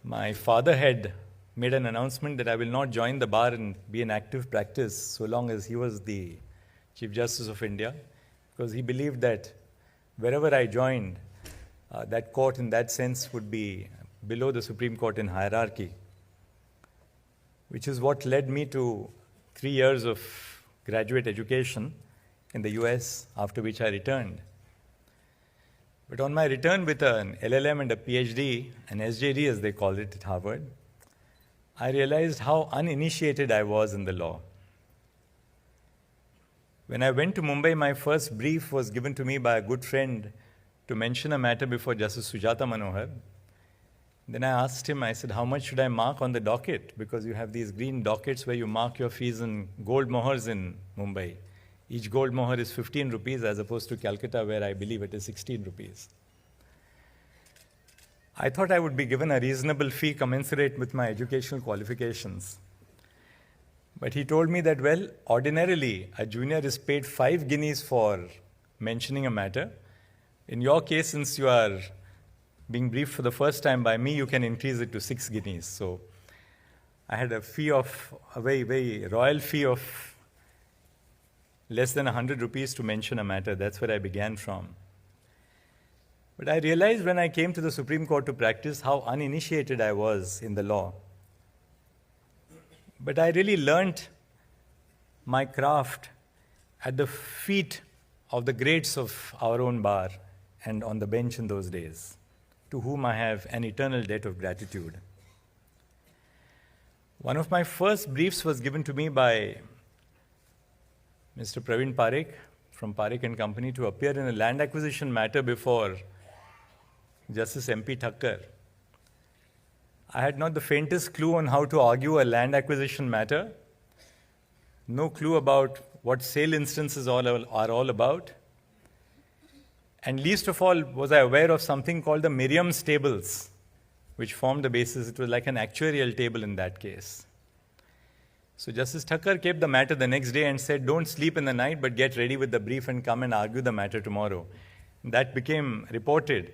My father had made an announcement that I will not join the bar and be in active practice so long as he was the Chief Justice of India, because he believed that wherever I joined, that court in that sense would be below the Supreme Court in hierarchy, which is what led me to 3 years of graduate education in the US, after which I returned. But on my return with an LLM and a PhD, an SJD as they called it at Harvard, I realized how uninitiated I was in the law. When I went to Mumbai, my first brief was given to me by a good friend to mention a matter before Justice Sujata Manohar. Then I asked him, I said, how much should I mark on the docket? Because you have these green dockets where you mark your fees in gold mohars in Mumbai. Each gold mohar is 15 rupees as opposed to Calcutta, where I believe it is 16 rupees. I thought I would be given a reasonable fee commensurate with my educational qualifications. But he told me that, well, ordinarily, a junior is paid 5 guineas for mentioning a matter. In your case, since you are being briefed for the first time by me, you can increase it to 6 guineas. So I had a fee of, a very, very royal fee of less than 100 rupees to mention a matter. That's where I began from. But I realized when I came to the Supreme Court to practice how uninitiated I was in the law. But I really learnt my craft at the feet of the greats of our own bar and on the bench in those days, to whom I have an eternal debt of gratitude. One of my first briefs was given to me by Mr. Praveen Parekh from Parekh and Company to appear in a land acquisition matter before Justice M.P. Thakkar. I had not the faintest clue on how to argue a land acquisition matter, no clue about what sale instances are all about, and least of all was I aware of something called the Miriam's tables, which formed the basis. It was like an actuarial table in that case. So Justice Thakkar kept the matter the next day and said, don't sleep in the night, but get ready with the brief and come and argue the matter tomorrow. And that became reported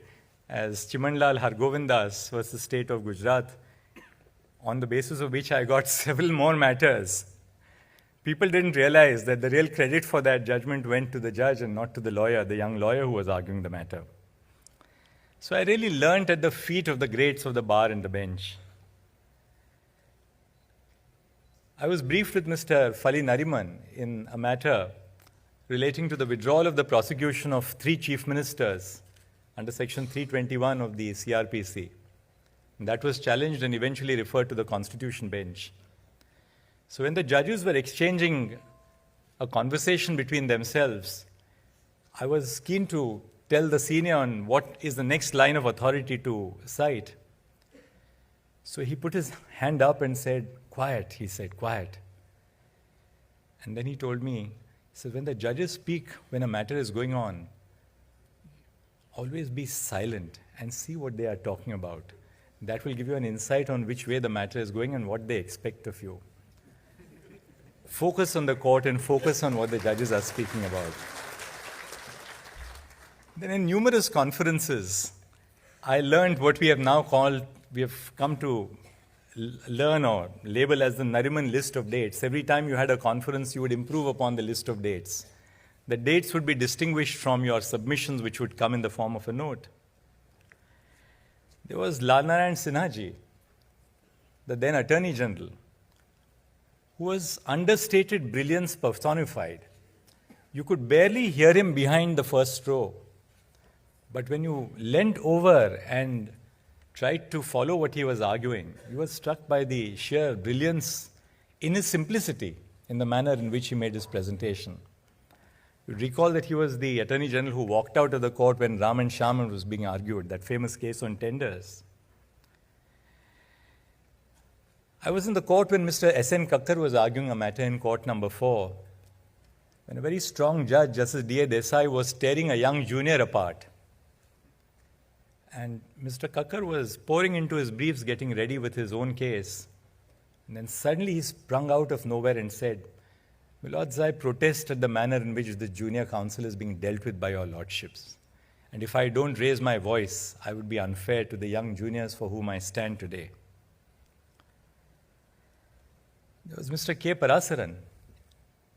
as Chimanlal Hargovindas versus State of Gujarat, on the basis of which I got several more matters. People didn't realize that the real credit for that judgment went to the judge and not to the lawyer, the young lawyer who was arguing the matter. So I really learnt at the feet of the greats of the bar and the bench. I was briefed with Mr. Fali Nariman in a matter relating to the withdrawal of the prosecution of 3 chief ministers under section 321 of the CRPC. And that was challenged and eventually referred to the Constitution bench. So when the judges were exchanging a conversation between themselves, I was keen to tell the senior on what is the next line of authority to cite. So he put his hand up and said, quiet, he said, quiet. And then he told me, he said, when the judges speak, when a matter is going on, always be silent and see what they are talking about. That will give you an insight on which way the matter is going and what they expect of you. Focus on the court and focus on what the judges are speaking about. Then in numerous conferences, I learned what we have now called, we have come to learn or label as the Nariman list of dates. Every time you had a conference, you would improve upon the list of dates. The dates would be distinguished from your submissions, which would come in the form of a note. There was Lal Narayan Sinha ji, the then Attorney General, who was understated brilliance personified. You could barely hear him behind the first row. But when you leant over and tried to follow what he was arguing, you were struck by the sheer brilliance in his simplicity, in the manner in which he made his presentation. You recall that he was the Attorney General who walked out of the court when Ram and Shaman was being argued, that famous case on tenders. I was in the court when Mr. S.N. Kakkar was arguing a matter in court number 4, when a very strong judge, Justice D.Y Desai, was tearing a young junior apart. And Mr. Kakkar was pouring into his briefs, getting ready with his own case. And then suddenly he sprung out of nowhere and said, "My lords, I protest at the manner in which the junior counsel is being dealt with by your lordships. And if I don't raise my voice, I would be unfair to the young juniors for whom I stand today." There was Mr. K. Parasaran.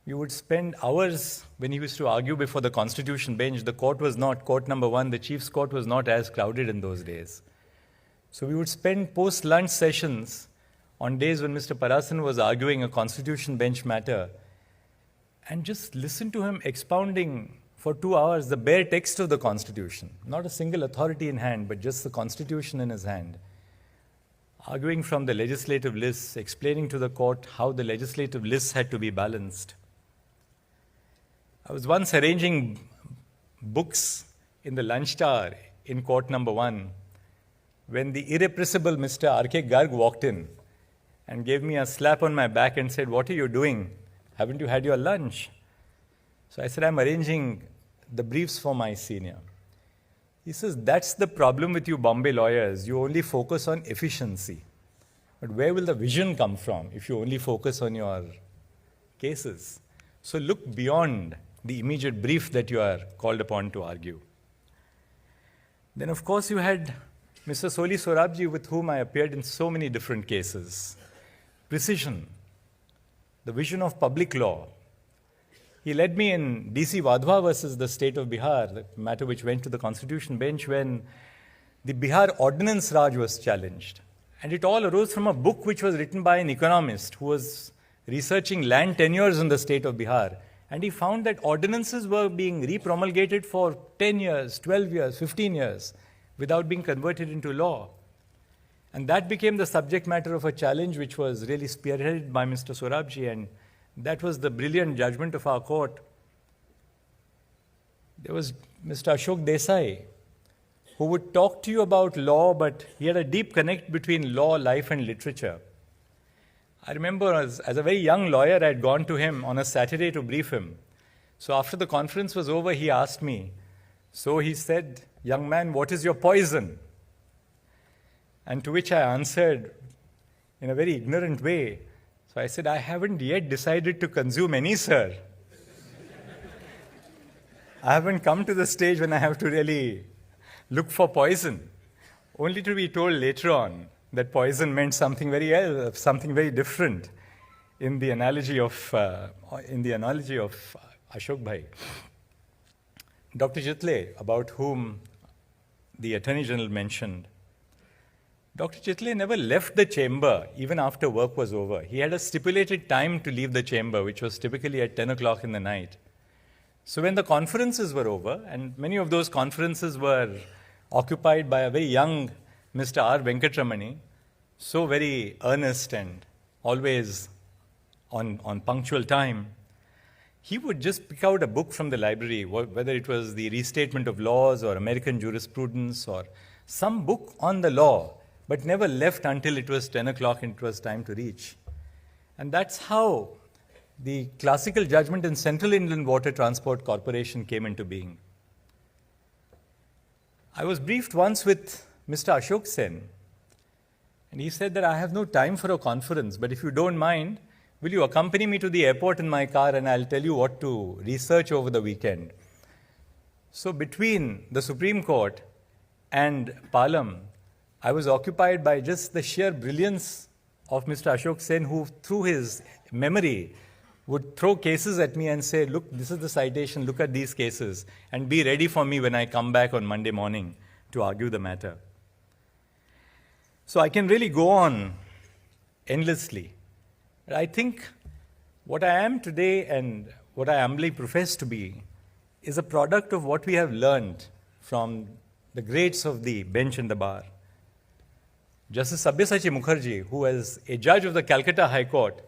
We would spend hours when he used to argue before the Constitution bench. The court was not, court number 1, the Chief's Court was not as crowded in those days. So we would spend post-lunch sessions on days when Mr. Parasaran was arguing a Constitution bench matter and just listen to him expounding for 2 hours the bare text of the Constitution. Not a single authority in hand, but just the Constitution in his hand. Arguing from the legislative lists, explaining to the court how the legislative lists had to be balanced. I was once arranging books in the lunch hour in court number 1 when the irrepressible Mr. R.K. Garg walked in and gave me a slap on my back and said, "What are you doing? Haven't you had your lunch?" So I said, "I'm arranging the briefs for my senior." He says, "That's the problem with you Bombay lawyers. You only focus on efficiency. But where will the vision come from if you only focus on your cases? So look beyond the immediate brief that you are called upon to argue." Then, of course, you had Mr. Soli Sorabji, with whom I appeared in so many different cases. Precision, the vision of public law. He led me in D.C. Wadhwa versus the state of Bihar, the matter which went to the Constitution bench when the Bihar Ordinance Raj was challenged. And it all arose from a book which was written by an economist who was researching land tenures in the state of Bihar. And he found that ordinances were being repromulgated for 10 years, 12 years, 15 years without being converted into law. And that became the subject matter of a challenge which was really spearheaded by Mr. Sorabji, and that was the brilliant judgment of our court. There was Mr. Ashok Desai, who would talk to you about law, but he had a deep connect between law, life, and literature. I remember as a very young lawyer, I had gone to him on a Saturday to brief him. So after the conference was over, he asked me, so he said, "Young man, what is your poison?" And to which I answered in a very ignorant way. So I said, "I haven't yet decided to consume any, sir. I haven't come to the stage when I have to really look for poison," only to be told later on that poison meant something very else, something very different in the analogy of Ashok Bhai. Dr. Chitle, about whom the Attorney General mentioned, Dr. Chitle never left the chamber even after work was over. He had a stipulated time to leave the chamber, which was typically at 10 o'clock in the night. So when the conferences were over, and many of those conferences were occupied by a very young Mr. R. Venkatramani, so very earnest and always on punctual time, he would just pick out a book from the library, whether it was the Restatement of Laws or American Jurisprudence or some book on the law, but never left until it was 10 o'clock and it was time to reach. And that's how the classical judgment in Central Inland Water Transport Corporation came into being. I was briefed once with Mr. Ashok Sen, and he said that I have no time for a conference, but if you don't mind, will you accompany me to the airport in my car and I'll tell you what to research over the weekend. So between the Supreme Court and Palam, I was occupied by just the sheer brilliance of Mr. Ashok Sen, who through his memory would throw cases at me and say, "Look, this is the citation, look at these cases, and be ready for me when I come back on Monday morning to argue the matter." So I can really go on endlessly. But I think what I am today and what I humbly profess to be is a product of what we have learned from the greats of the bench and the bar. Justice Sabyasachi Mukherjee, who was a judge of the Calcutta High Court,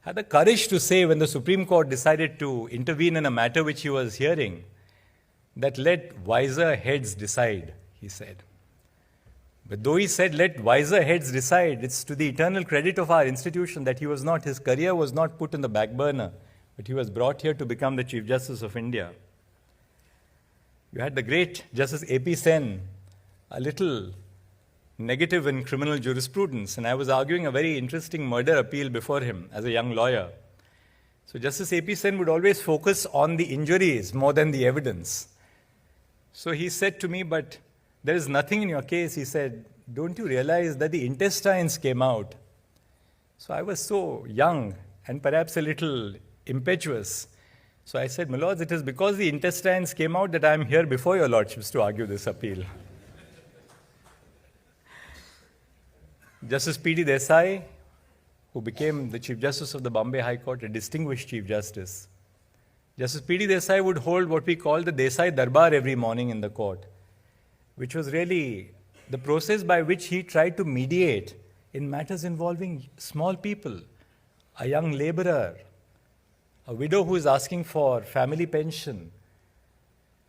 had the courage to say when the Supreme Court decided to intervene in a matter which he was hearing, that let wiser heads decide, he said. But though he said, let wiser heads decide, it's to the eternal credit of our institution that his career was not put in the back burner, but he was brought here to become the Chief Justice of India. You had the great Justice A.P. Sen, a little negative in criminal jurisprudence, and I was arguing a very interesting murder appeal before him as a young lawyer. So Justice A.P. Sen would always focus on the injuries more than the evidence. So he said to me, "But there is nothing in your case." He said, "Don't you realize that the intestines came out?" So I was so young and perhaps a little impetuous. So I said, "My lords, it is because the intestines came out that I am here before your lordships to argue this appeal." Justice P.D. Desai, who became the Chief Justice of the Bombay High Court, a distinguished Chief Justice. Justice P.D. Desai would hold what we call the Desai Darbar every morning in the court, which was really the process by which he tried to mediate in matters involving small people, a young laborer, a widow who is asking for family pension.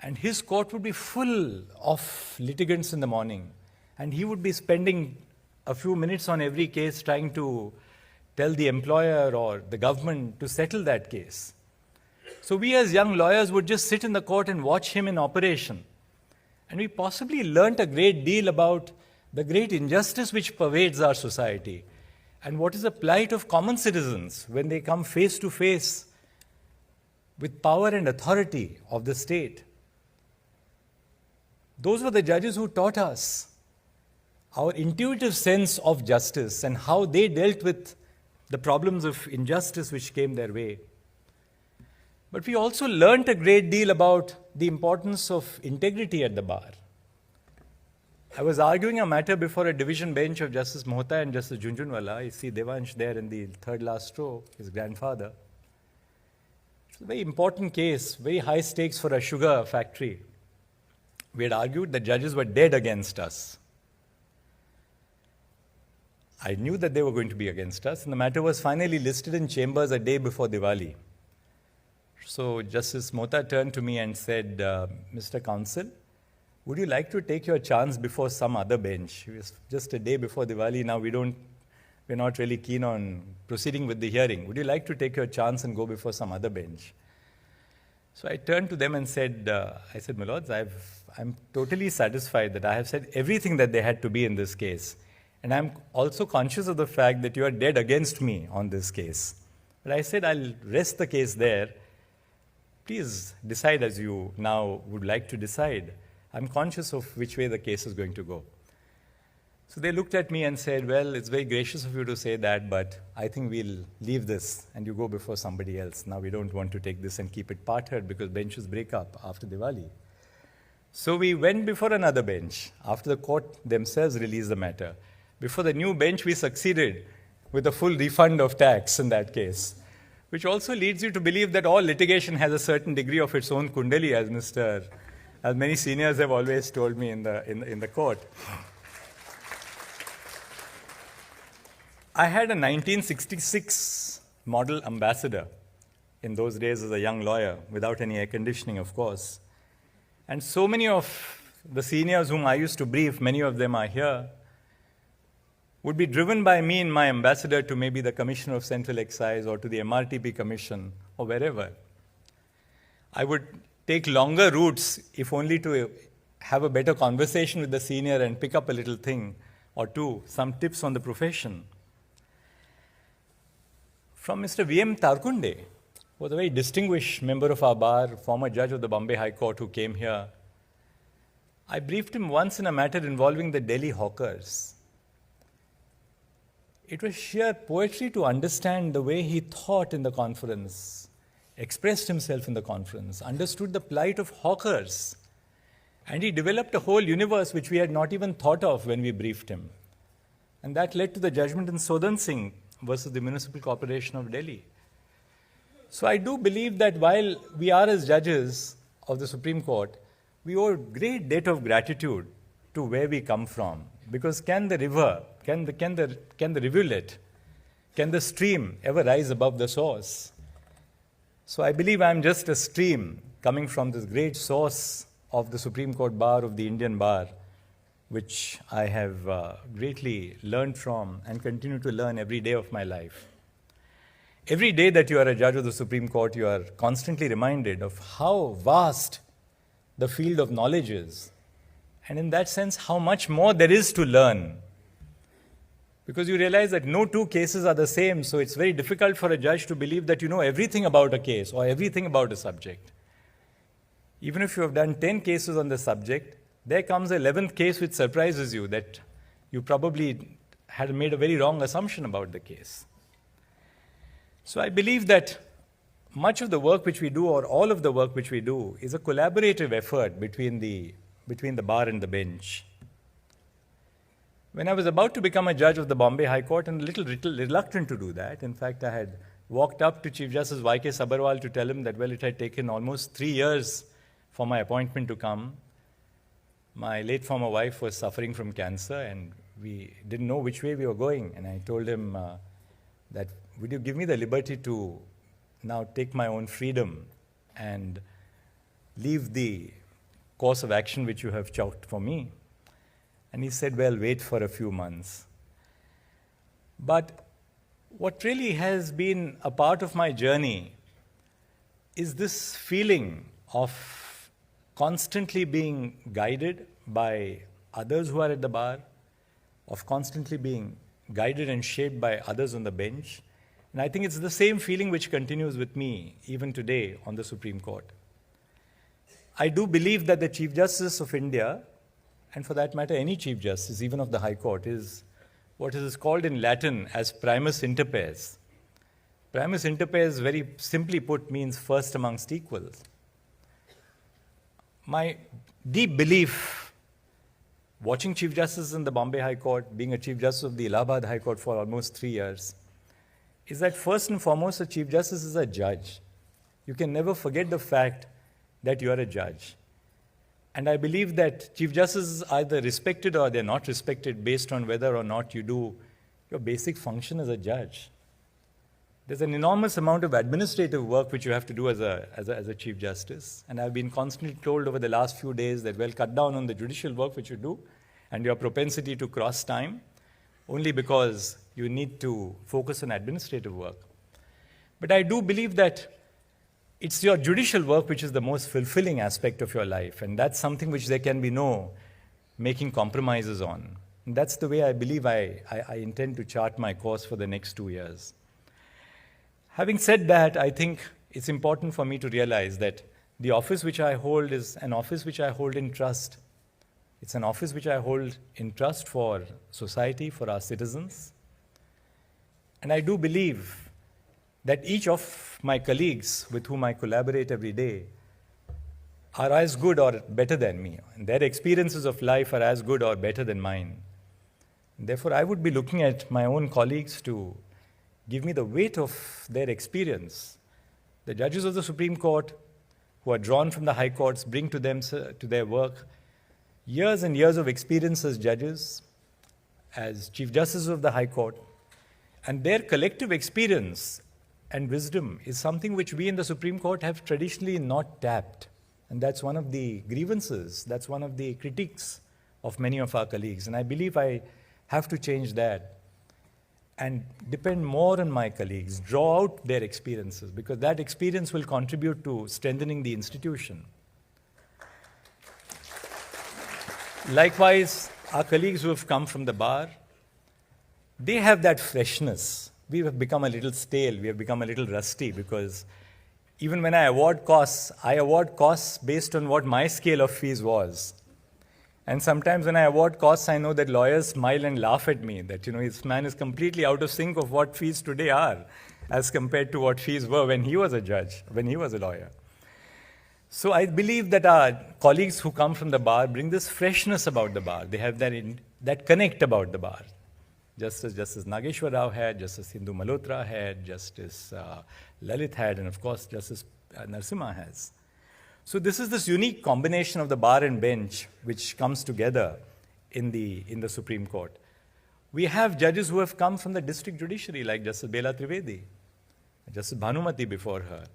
And his court would be full of litigants in the morning. And he would be spending a few minutes on every case trying to tell the employer or the government to settle that case. So we as young lawyers would just sit in the court and watch him in operation. And we possibly learnt a great deal about the great injustice which pervades our society and what is the plight of common citizens when they come face to face with power and authority of the state. Those were the judges who taught us our intuitive sense of justice and how they dealt with the problems of injustice which came their way. But we also learnt a great deal about the importance of integrity at the bar. I was arguing a matter before a division bench of Justice Mohta and Justice Jhunjhunwala. You see Devansh there in the third last row, his grandfather. It's a very important case, very high stakes for a sugar factory. We had argued that judges were dead against us. I knew that they were going to be against us, and the matter was finally listed in chambers a day before Diwali. So Justice Mohta turned to me and said, "Mr. Counsel, would you like to take your chance before some other bench? It was just a day before Diwali. Now we're not really keen on proceeding with the hearing. Would you like to take your chance and go before some other bench?" So I turned to them and said, "My lords, I'm totally satisfied that I have said everything that they had to be in this case. And I'm also conscious of the fact that you are dead against me on this case. But I said, I'll rest the case there. Please decide as you now would like to decide. I'm conscious of which way the case is going to go." So they looked at me and said, "Well, it's very gracious of you to say that, but I think we'll leave this and you go before somebody else. Now we don't want to take this and keep it parted because benches break up after Diwali." So we went before another bench after the court themselves released the matter. Before the new bench, we succeeded with a full refund of tax in that case, which also leads you to believe that all litigation has a certain degree of its own kundali, as many seniors have always told me in the court. I had a 1966 model ambassador in those days as a young lawyer, without any air conditioning, of course. And so many of the seniors whom I used to brief, many of them are here, would be driven by me and my ambassador to maybe the Commissioner of Central Excise or to the MRTP Commission or wherever. I would take longer routes if only to have a better conversation with the senior and pick up a little thing or two, some tips on the profession. From Mr. V.M. Tarkunde, who was a very distinguished member of our bar, former judge of the Bombay High Court who came here, I briefed him once in a matter involving the Delhi hawkers. It was sheer poetry to understand the way he thought in the conference, expressed himself in the conference, understood the plight of hawkers, and he developed a whole universe which we had not even thought of when we briefed him. And that led to the judgment in Sodan Singh versus the Municipal Corporation of Delhi. So I do believe that while we are as judges of the Supreme Court, we owe a great debt of gratitude to where we come from. Because can the river, can the rivulet, can the stream ever rise above the source? So I believe I'm just a stream coming from this great source of the Supreme Court bar, of the Indian bar, which I have greatly learned from and continue to learn every day of my life. Every day that you are a judge of the Supreme Court, you are constantly reminded of how vast the field of knowledge is. And in that sense, how much more there is to learn. Because you realize that no two cases are the same, so it's very difficult for a judge to believe that you know everything about a case or everything about a subject. Even if you have done 10 cases on the subject, there comes the 11th case which surprises you that you probably had made a very wrong assumption about the case. So I believe that much of the work which we do, or all of the work which we do, is a collaborative effort between the bar and the bench. When I was about to become a judge of the Bombay High Court, and a little reluctant to do that, in fact, I had walked up to Chief Justice Y.K. Sabharwal to tell him that, well, it had taken almost 3 years for my appointment to come. My late former wife was suffering from cancer, and we didn't know which way we were going. And I told him that, would you give me the liberty to now take my own freedom and leave the course of action which you have chalked for me? And he said, well, wait for a few months. But what really has been a part of my journey is this feeling of constantly being guided by others who are at the bar, of constantly being guided and shaped by others on the bench. And I think it's the same feeling which continues with me even today on the Supreme Court. I do believe that the Chief Justice of India, and for that matter any Chief Justice, even of the High Court, is what is called in Latin as primus inter pares. Primus inter pares, very simply put, means first amongst equals. My deep belief, watching Chief Justice in the Bombay High Court, being a Chief Justice of the Allahabad High Court for almost 3 years, is that first and foremost, a Chief Justice is a judge. You can never forget the fact that you are a judge. And I believe that Chief Justices are either respected or they're not respected based on whether or not you do your basic function as a judge. There's an enormous amount of administrative work which you have to do as a Chief Justice. And I've been constantly told over the last few days that, well, cut down on the judicial work which you do and your propensity to cross time, only because you need to focus on administrative work. But I do believe that it's your judicial work which is the most fulfilling aspect of your life, and that's something which there can be no making compromises on. And that's the way I believe I intend to chart my course for the next 2 years. Having said that, I think it's important for me to realize that the office which I hold is an office which I hold in trust. It's an office which I hold in trust for society, for our citizens. And I do believe that each of my colleagues with whom I collaborate every day are as good or better than me, and their experiences of life are as good or better than mine. And therefore, I would be looking at my own colleagues to give me the weight of their experience. The judges of the Supreme Court who are drawn from the high courts bring to their work years and years of experience as judges, as Chief Justices of the High Court, and their collective experience and wisdom is something which we in the Supreme Court have traditionally not tapped. And that's one of the grievances, that's one of the critiques of many of our colleagues. And I believe I have to change that and depend more on my colleagues, draw out their experiences, because that experience will contribute to strengthening the institution. Likewise, our colleagues who have come from the bar, they have that freshness. We have become a little stale, we have become a little rusty, because even when I award costs based on what my scale of fees was. And sometimes when I award costs, I know that lawyers smile and laugh at me, that, this man is completely out of sync of what fees today are, as compared to what fees were when he was a judge, when he was a lawyer. So I believe that our colleagues who come from the bar bring this freshness about the bar. They have that connect about the bar. Justice Nageshwar Rao had, Justice Hindu Malhotra had, Justice Lalit had, and of course Justice Narasimha has. So this is this unique combination of the bar and bench which comes together in the Supreme Court. We have judges who have come from the district judiciary, like Justice Bela Trivedi, Justice Bhanumati before her,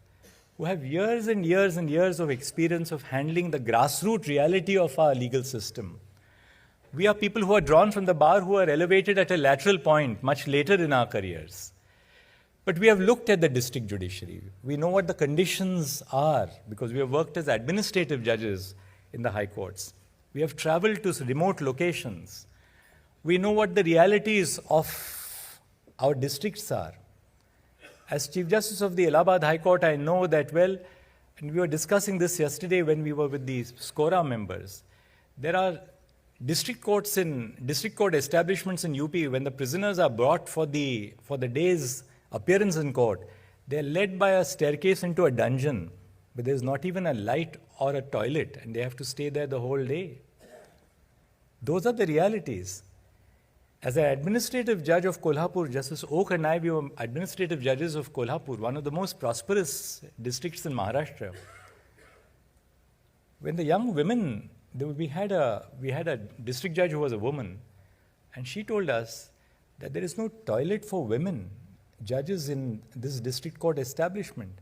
who have years and years and years of experience of handling the grassroots reality of our legal system. We are people who are drawn from the bar who are elevated at a lateral point much later in our careers. But we have looked at the district judiciary. We know what the conditions are because we have worked as administrative judges in the high courts. We have traveled to remote locations. We know what the realities of our districts are. As Chief Justice of the Allahabad High Court, I know that well, and we were discussing this yesterday when we were with the SCORA members. There are district court establishments in UP when the prisoners are brought for the day's appearance in court. They're led by a staircase into a dungeon, but there's not even a light or a toilet, and they have to stay there the whole day. Those are the realities. As an administrative judge of Kolhapur, Justice Oak and I, we were administrative judges of Kolhapur, one of the most prosperous districts in Maharashtra. When the young women, we had a district judge who was a woman, and she told us that there is no toilet for women judges in this district court establishment.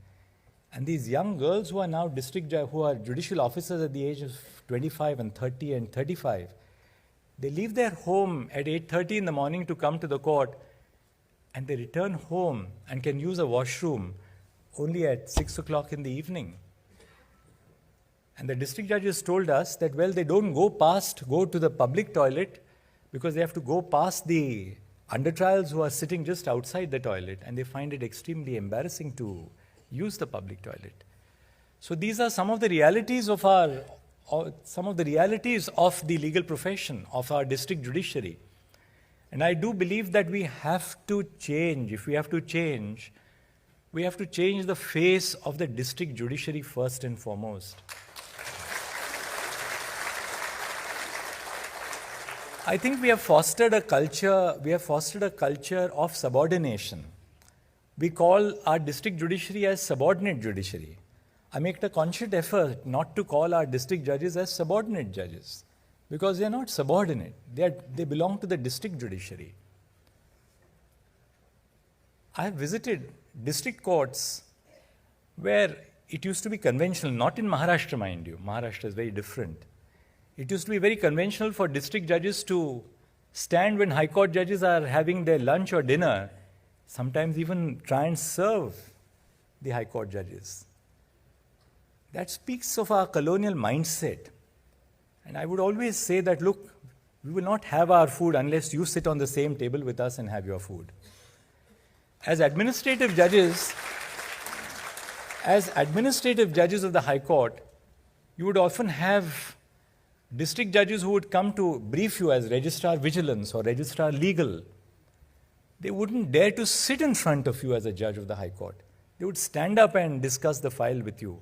And these young girls who are now who are judicial officers at the age of 25 and 30 and 35, they leave their home at 8:30 in the morning to come to the court, and they return home and can use a washroom only at 6 o'clock in the evening. And the district judges told us that, well, they don't go to the public toilet because they have to go past the under-trials who are sitting just outside the toilet, and they find it extremely embarrassing to use the public toilet. So these are some of the realities of the legal profession, of our district judiciary. And I do believe that we have to change. If we have to change, we have to change the face of the district judiciary first and foremost. I think we have fostered a culture of subordination. We call our district judiciary as subordinate judiciary. I make a conscious effort not to call our district judges as subordinate judges, because they are not subordinate. They belong to the district judiciary. I have visited district courts where it used to be conventional, not in Maharashtra, mind you. Maharashtra is very different. It used to be very conventional for district judges to stand when high court judges are having their lunch or dinner, sometimes even try and serve the high court judges. That speaks of our colonial mindset. And I would always say that, look, we will not have our food unless you sit on the same table with us and have your food. As administrative judges of the High Court, you would often have district judges who would come to brief you as Registrar Vigilance or Registrar Legal. They wouldn't dare to sit in front of you as a judge of the High Court. They would stand up and discuss the file with you.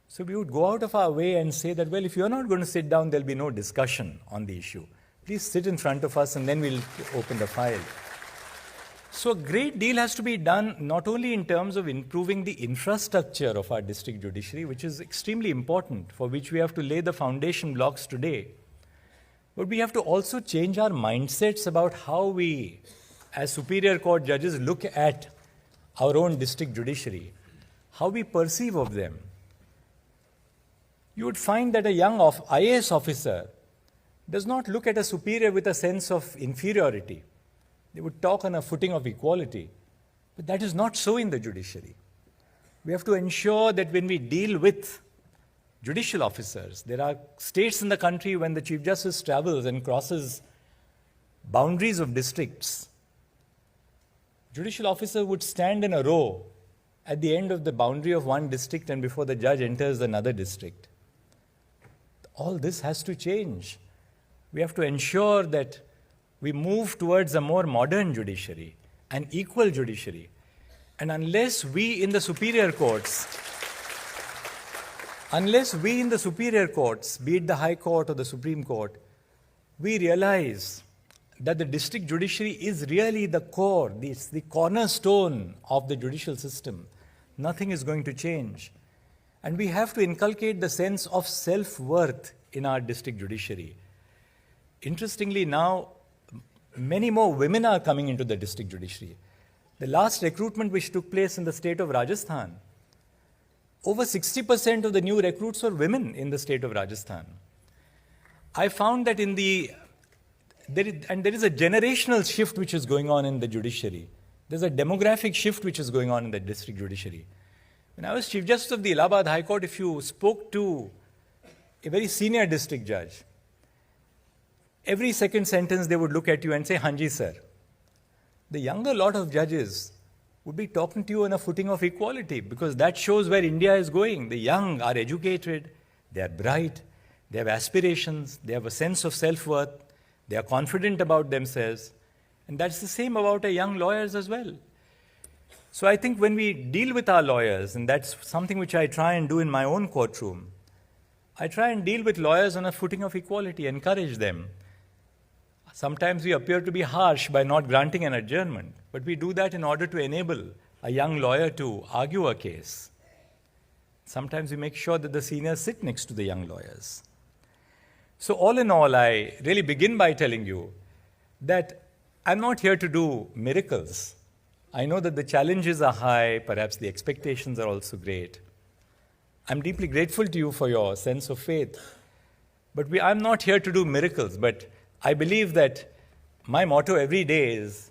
So we would go out of our way and say that, well, if you're not going to sit down, there'll be no discussion on the issue. Please sit in front of us and then we'll open the file. So a great deal has to be done, not only in terms of improving the infrastructure of our district judiciary, which is extremely important, for which we have to lay the foundation blocks today, but we have to also change our mindsets about how we, as superior court judges, look at our own district judiciary, how we perceive of them. You would find that a young IAS officer does not look at a superior with a sense of inferiority. They would talk on a footing of equality. But that is not so in the judiciary. We have to ensure that when we deal with judicial officers, there are states in the country when the Chief Justice travels and crosses boundaries of districts, judicial officer would stand in a row at the end of the boundary of one district and before the judge enters another district. All this has to change. We have to ensure that we move towards a more modern judiciary, an equal judiciary. And unless we in the superior courts, be it the High Court or the Supreme Court, we realize that the district judiciary is really the core, it's the cornerstone of the judicial system. Nothing is going to change. And we have to inculcate the sense of self-worth in our district judiciary. Interestingly, now, many more women are coming into the district judiciary. The last recruitment which took place in the state of Rajasthan, over 60% of the new recruits were women in the state of Rajasthan. I found that there is a generational shift which is going on in the judiciary. There's a demographic shift which is going on in the district judiciary. When I was Chief Justice of the Allahabad High Court, if you spoke to a very senior district judge, every second sentence they would look at you and say, "Hanji, sir." The younger lot of judges would be talking to you on a footing of equality, because that shows where India is going. The young are educated, they are bright, they have aspirations, they have a sense of self-worth, they are confident about themselves. And that's the same about our young lawyers as well. So I think when we deal with our lawyers, and that's something which I try and do in my own courtroom, I try and deal with lawyers on a footing of equality, encourage them. Sometimes we appear to be harsh by not granting an adjournment, but we do that in order to enable a young lawyer to argue a case. Sometimes we make sure that the seniors sit next to the young lawyers. So all in all, I really begin by telling you that I'm not here to do miracles. I know that the challenges are high, perhaps the expectations are also great. I'm deeply grateful to you for your sense of faith. But I'm not here to do miracles, but I believe that my motto every day is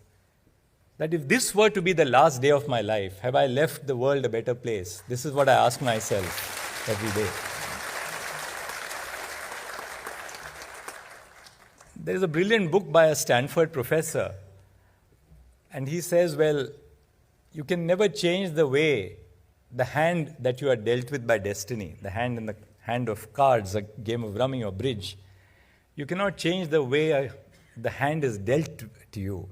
that if this were to be the last day of my life, have I left the world a better place? This is what I ask myself every day. There is a brilliant book by a Stanford professor, and he says, well, you can never change the hand that you are dealt with by destiny, the hand in the hand of cards, a game of rummy or bridge. You cannot change the way the hand is dealt to you,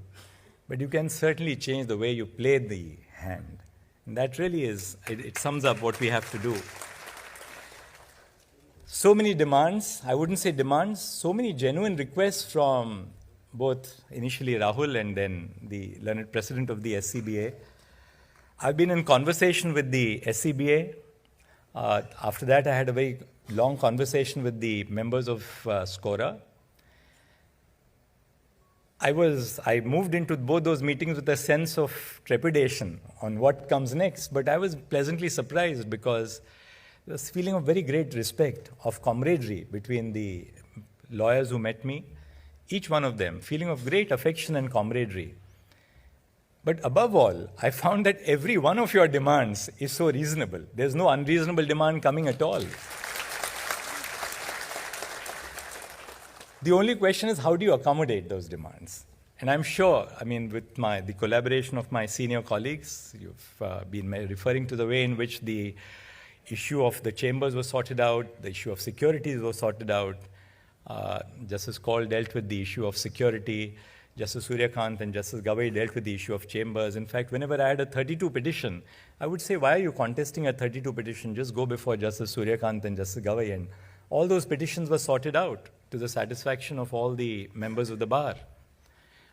but you can certainly change the way you play the hand. And that really it sums up what we have to do. So many demands, I wouldn't say demands, so many genuine requests from both initially Rahul and then the learned president of the SCBA. I've been in conversation with the SCBA. After that, I had a very long conversation with the members of SCORA. I moved into both those meetings with a sense of trepidation on what comes next, but I was pleasantly surprised because there was a feeling of very great respect, of camaraderie between the lawyers who met me, each one of them, feeling of great affection and camaraderie. But above all, I found that every one of your demands is so reasonable. There's no unreasonable demand coming at all. The only question is, how do you accommodate those demands? And I'm sure, with the collaboration of my senior colleagues, you've been referring to the way in which the issue of the chambers was sorted out, the issue of securities was sorted out. Justice Kaul dealt with the issue of security. Justice Suryakant and Justice Gawai dealt with the issue of chambers. In fact, whenever I had a 32 petition, I would say, why are you contesting a 32 petition? Just go before Justice Suryakant and Justice Gawai. And all those petitions were sorted out to the satisfaction of all the members of the bar.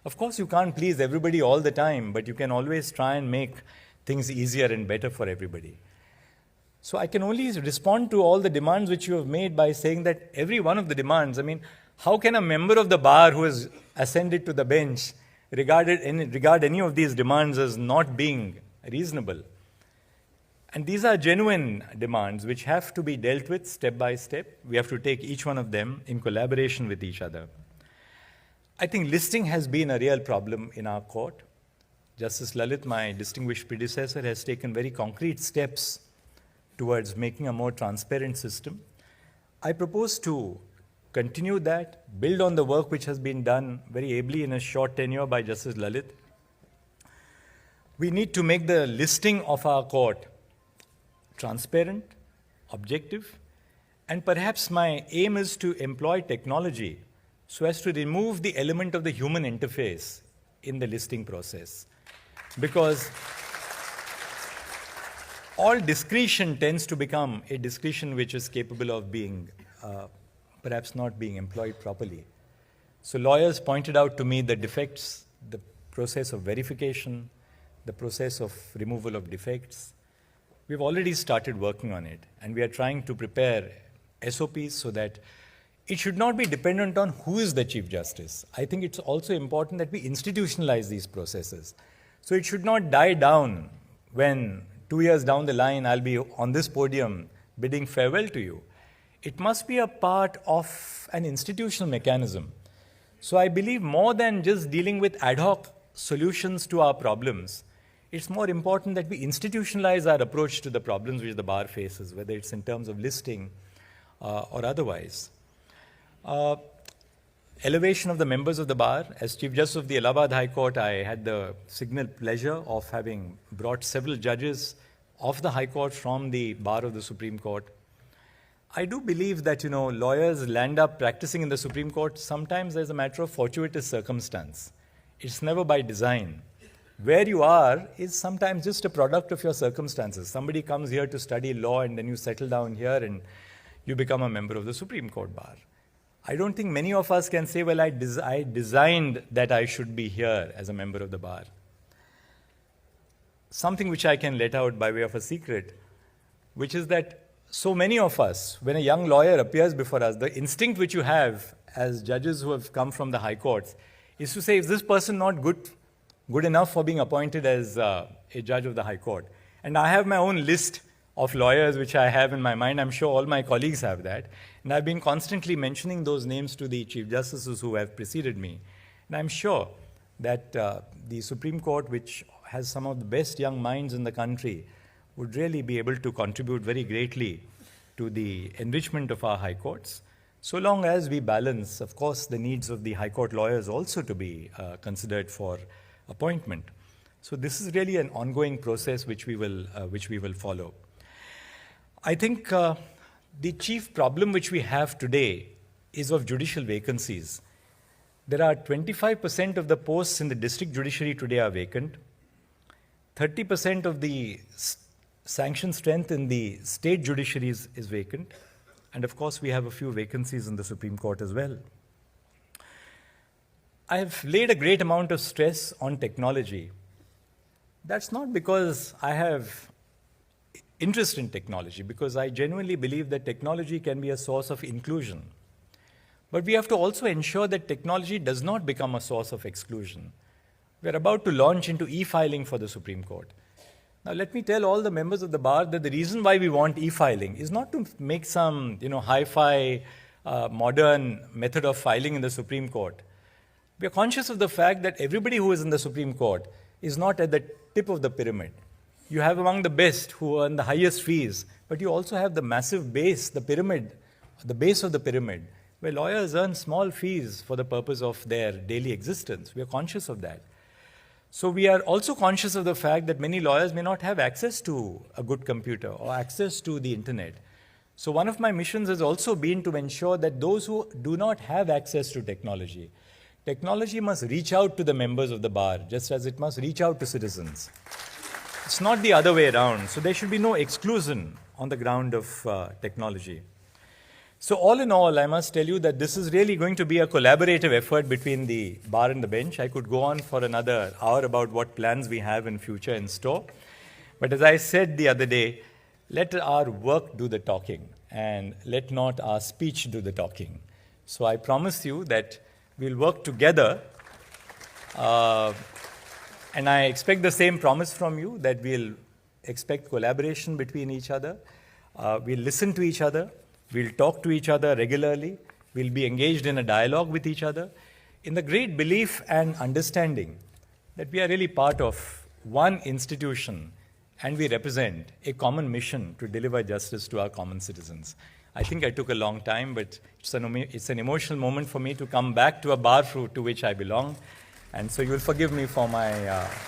Of course, you can't please everybody all the time, but you can always try and make things easier and better for everybody. So I can only respond to all the demands which you have made by saying that every one of the demands, how can a member of the bar who has ascended to the bench regard any of these demands as not being reasonable? And these are genuine demands which have to be dealt with step by step. We have to take each one of them in collaboration with each other. I think listing has been a real problem in our court. Justice Lalit, my distinguished predecessor, has taken very concrete steps towards making a more transparent system. I propose to continue that, build on the work which has been done very ably in a short tenure by Justice Lalit. We need to make the listing of our court transparent, objective, and perhaps my aim is to employ technology so as to remove the element of the human interface in the listing process. Because all discretion tends to become a discretion which is capable of being perhaps not being employed properly. So lawyers pointed out to me the defects, the process of verification, the process of removal of defects. We've already started working on it, and we are trying to prepare SOPs so that it should not be dependent on who is the Chief Justice. I think it's also important that we institutionalize these processes. So it should not die down when 2 years down the line I'll be on this podium bidding farewell to you. It must be a part of an institutional mechanism. So I believe more than just dealing with ad hoc solutions to our problems, it's more important that we institutionalize our approach to the problems which the bar faces, whether it's in terms of listing or otherwise. Elevation of the members of the bar. As Chief Justice of the Allahabad High Court, I had the signal pleasure of having brought several judges of the High Court from the bar of the Supreme Court. I do believe that, lawyers land up practicing in the Supreme Court sometimes as a matter of fortuitous circumstance. It's never by design. where you are is sometimes just a product of your circumstances. Somebody comes here to study law and then you settle down here and you become a member of the Supreme Court bar. I don't think many of us can say, well, I designed that I should be here as a member of the bar. Something which I can let out by way of a secret, which is that so many of us, when a young lawyer appears before us, the instinct which you have as judges who have come from the high courts is to say, is this person not good enough for being appointed as a judge of the high court? And I have my own list of lawyers which I have in my mind. I'm sure all my colleagues have that. And I've been constantly mentioning those names to the Chief Justices who have preceded me. And I'm sure that the Supreme Court, which has some of the best young minds in the country, would really be able to contribute very greatly to the enrichment of our high courts, so long as we balance, of course, the needs of the high court lawyers also to be considered for appointment. So this is really an ongoing process which we will follow. I think the chief problem which we have today is of judicial vacancies. There are 25% of the posts in the district judiciary today are vacant. 30% of the sanction strength in the state judiciaries is vacant. And of course, we have a few vacancies in the Supreme Court as well. I have laid a great amount of stress on technology. That's not because I have interest in technology, because I genuinely believe that technology can be a source of inclusion. But we have to also ensure that technology does not become a source of exclusion. We're about to launch into e-filing for the Supreme Court. Now, let me tell all the members of the bar that the reason why we want e-filing is not to make some, hi-fi, modern method of filing in the Supreme Court. We are conscious of the fact that everybody who is in the Supreme Court is not at the tip of the pyramid. You have among the best who earn the highest fees, but you also have the massive base, the pyramid, the base of the pyramid, where lawyers earn small fees for the purpose of their daily existence. We are conscious of that. So we are also conscious of the fact that many lawyers may not have access to a good computer or access to the internet. So one of my missions has also been to ensure that those who do not have access to technology must reach out to the members of the bar, just as it must reach out to citizens. It's not the other way around. So there should be no exclusion on the ground of technology. So all in all, I must tell you that this is really going to be a collaborative effort between the bar and the bench. I could go on for another hour about what plans we have in future in store. But as I said the other day, let our work do the talking and let not our speech do the talking. So I promise you that we'll work together. And I expect the same promise from you, that we'll expect collaboration between each other. We'll listen to each other. We'll talk to each other regularly. We'll be engaged in a dialogue with each other in the great belief and understanding that we are really part of one institution and we represent a common mission to deliver justice to our common citizens. I think I took a long time, but it's an emotional moment for me to come back to a bar to which I belong. And so you'll forgive me for my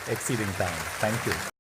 exceeding time. Thank you.